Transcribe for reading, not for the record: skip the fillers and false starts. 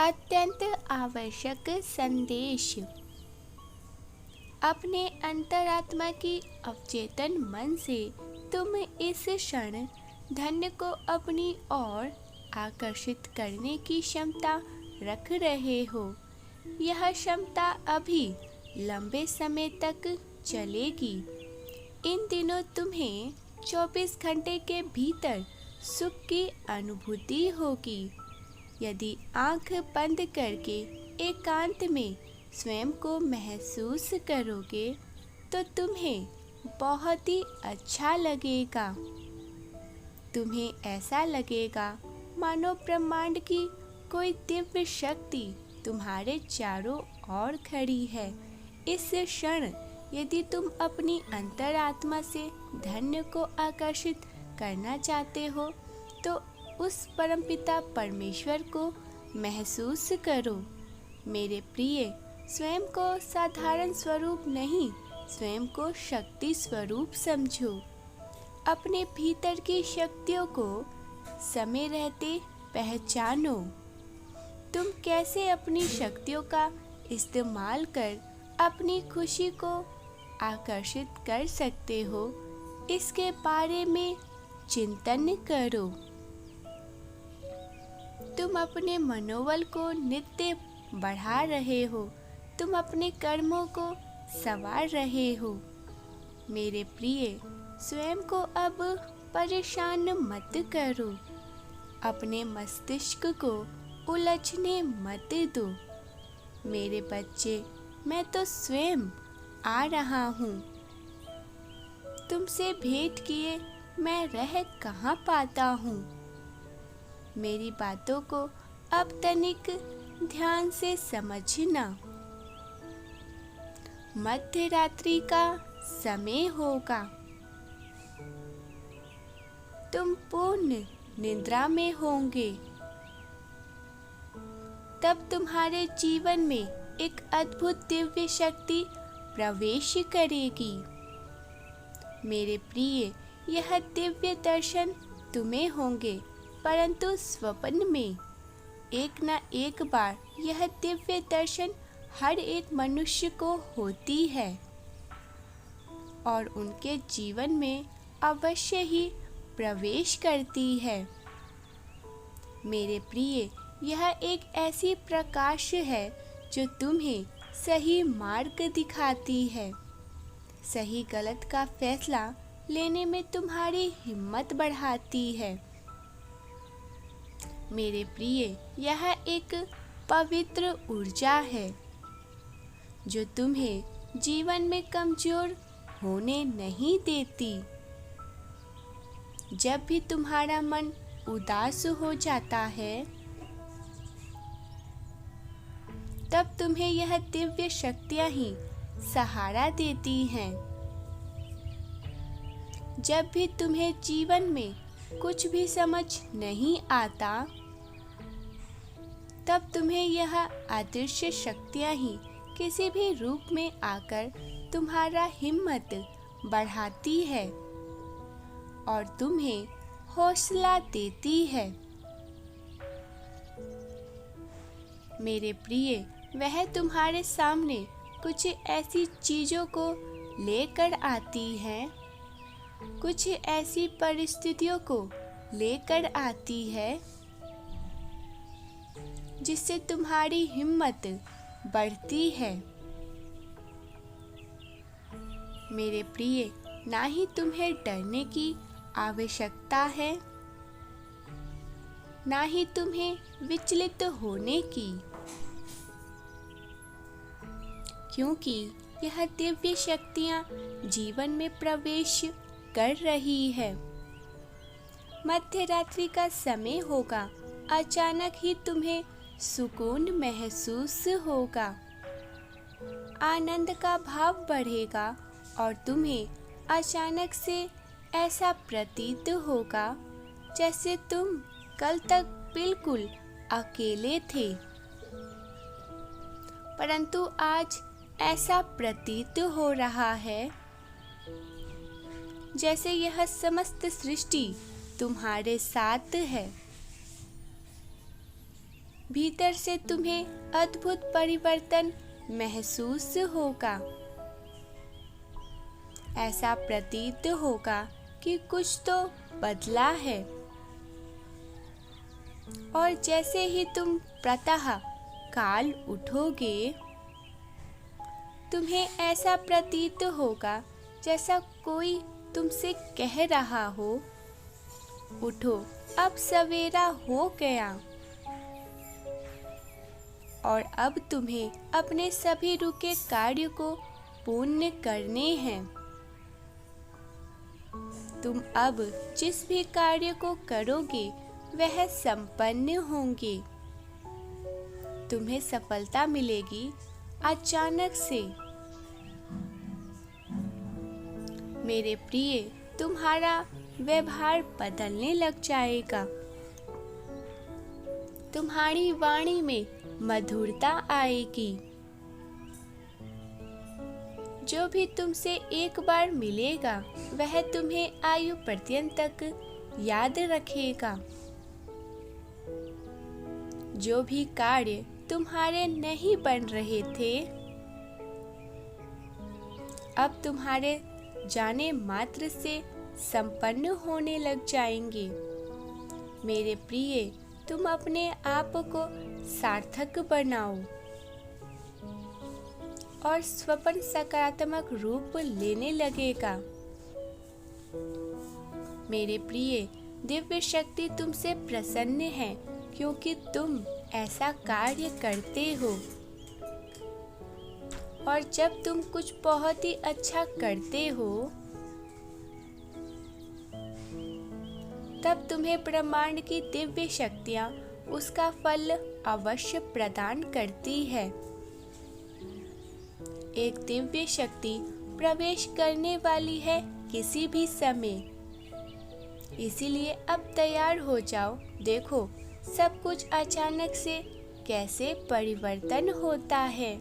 अत्यंत आवश्यक संदेश। अपने अंतरात्मा की अवचेतन मन से तुम इस क्षण धन्य को अपनी ओर आकर्षित करने की क्षमता रख रहे हो। यह क्षमता अभी लंबे समय तक चलेगी। इन दिनों तुम्हें 24 घंटे के भीतर सुख की अनुभूति होगी। यदि आंख बंद करके एकांत में स्वयं को महसूस करोगे तो तुम्हें बहुत ही अच्छा लगेगा। तुम्हें ऐसा लगेगा मानो ब्रह्मांड की कोई दिव्य शक्ति तुम्हारे चारों ओर खड़ी है। इस क्षण यदि तुम अपनी अंतरात्मा से धन्य को आकर्षित करना चाहते हो तो उस परमपिता परमेश्वर को महसूस करो। मेरे प्रिय, स्वयं को साधारण स्वरूप नहीं, स्वयं को शक्ति स्वरूप समझो। अपने भीतर की शक्तियों को समय रहते पहचानो। तुम कैसे अपनी शक्तियों का इस्तेमाल कर अपनी खुशी को आकर्षित कर सकते हो, इसके बारे में चिंतन करो। तुम अपने मनोबल को नित्य बढ़ा रहे हो। तुम अपने कर्मों को संवार रहे हो। मेरे प्रिय, स्वयं को अब परेशान मत करो। अपने मस्तिष्क को उलझने मत दो। मेरे बच्चे, मैं तो स्वयं आ रहा हूँ। तुमसे भेंट किए मैं रह कहाँ पाता हूँ। मेरी बातों को अब तनिक ध्यान से समझना। मध्य रात्रि का समय होगा। तुम पूर्ण निद्रा में होंगे। तब तुम्हारे जीवन में एक अद्भुत दिव्य शक्ति प्रवेश करेगी। मेरे प्रिय, यह दिव्य दर्शन तुम्हें होंगे, परंतु स्वप्न में। एक न एक बार यह दिव्य दर्शन हर एक मनुष्य को होती है और उनके जीवन में अवश्य ही प्रवेश करती है। मेरे प्रिय, यह एक ऐसी प्रकाश है जो तुम्हें सही मार्ग दिखाती है। सही गलत का फैसला लेने में तुम्हारी हिम्मत बढ़ाती है। मेरे प्रिय, यह एक पवित्र ऊर्जा है जो तुम्हें जीवन में कमजोर होने नहीं देती। जब भी तुम्हारा मन उदास हो जाता है तब तुम्हें यह दिव्य शक्तियाँ ही सहारा देती हैं। जब भी तुम्हें जीवन में कुछ भी समझ नहीं आता तब तुम्हें यह अदृश्य शक्तियाँ ही किसी भी रूप में आकर तुम्हारा हिम्मत बढ़ाती है और तुम्हें हौसला देती है। मेरे प्रिय, वह तुम्हारे सामने कुछ ऐसी चीज़ों को लेकर आती है, कुछ ऐसी परिस्थितियों को लेकर आती है जिससे तुम्हारी हिम्मत बढ़ती है। मेरे प्रिय, ना ही तुम्हें डरने की आवश्यकता है, ना ही तुम्हें विचलित होने की, क्योंकि यह दिव्य शक्तियाँ जीवन में प्रवेश कर रही है। मध्य रात्रि का समय होगा। अचानक ही तुम्हें सुकून महसूस होगा। आनंद का भाव बढ़ेगा और तुम्हें अचानक से ऐसा प्रतीत होगा जैसे तुम कल तक बिल्कुल अकेले थे, परंतु आज ऐसा प्रतीत हो रहा है जैसे यह समस्त सृष्टि तुम्हारे साथ है। भीतर से तुम्हें अद्भुत परिवर्तन महसूस होगा। ऐसा प्रतीत होगा कि कुछ तो बदला है। और जैसे ही तुम प्रातः काल उठोगे, तुम्हें ऐसा प्रतीत होगा जैसा कोई तुमसे कह रहा हो, उठो, अब सवेरा हो गया। और अब तुम्हें अपने सभी रुके कार्य को पूर्ण करने हैं। तुम अब जिस भी कार्य को करोगे वह संपन्न होंगे। तुम्हें सफलता मिलेगी अचानक से। मेरे प्रिय, तुम्हारा व्यवहार बदलने लग जाएगा। तुम्हारी वाणी में मधुरता आएगी। जो भी तुमसे एक बार मिलेगा वह तुम्हें आयु पर्यंत तक याद रखेगा। जो भी कार्य तुम्हारे नहीं बन रहे थे, अब तुम्हारे जाने मात्र से संपन्न होने लग जाएंगे। मेरे प्रिय, तुम अपने आप को सार्थक बनाओ और स्वप्न सकारात्मक रूप लेने लगेगा। मेरे प्रिय, दिव्य शक्ति तुमसे प्रसन्न है क्योंकि तुम ऐसा कार्य करते हो। और जब तुम कुछ बहुत ही अच्छा करते हो, तब तुम्हें ब्रह्मांड की दिव्य शक्तियाँ उसका फल अवश्य प्रदान करती है। एक दिव्य शक्ति प्रवेश करने वाली है किसी भी समय। इसीलिए अब तैयार हो जाओ। देखो सब कुछ अचानक से कैसे परिवर्तन होता है।